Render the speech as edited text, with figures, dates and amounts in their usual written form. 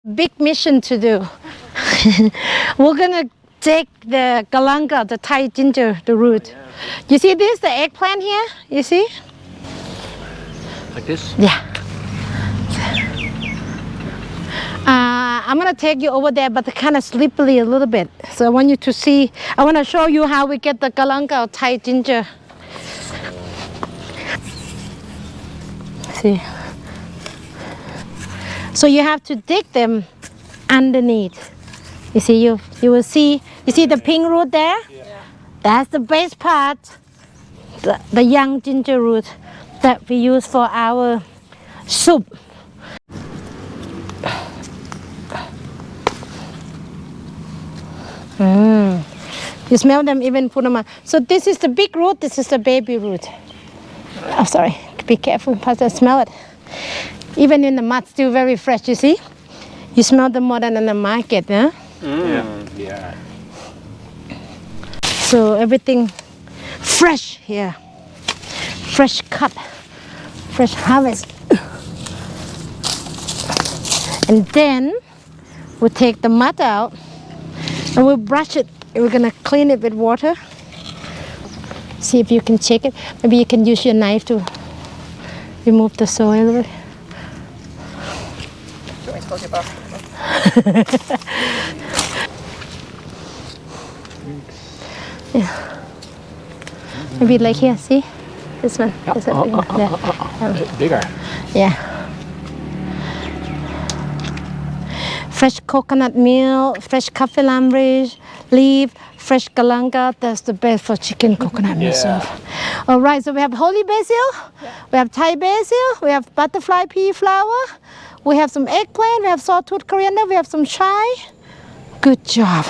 Big mission to do. We're gonna take the galangal, the Thai ginger, the root. You see this, the eggplant here? You see? Like this? Yeah. I'm gonna take you over there, but kind of slippery a little bit. So I want you to see. I want to show you how we get the galangal Thai ginger. See. So you have to dig them underneath. You see, you will see. You see the pink root there? Yeah. That's the best part. The young ginger root that we use for our soup. You smell them even put them on. So this is the big root, this is the baby root. Oh, sorry, be careful, Pastor, smell it. Even in the mud, still very fresh, you see? You smell them more than in the market, huh? Yeah. So everything fresh here. Fresh cut, fresh harvest. And then we'll take the mud out and we'll brush it. We're gonna clean it with water. See if you can check it. Maybe you can use your knife to remove the soil. Yeah. Maybe like here, see? This one. This one. Bigger. Yeah. Fresh coconut milk, fresh kaffir leaf, fresh galangal. That's the best for chicken coconut milk soup. All right, so we have holy basil, we have Thai basil, we have butterfly pea flower, we have some eggplant, we have sawtooth coriander, we have some chai. Good job.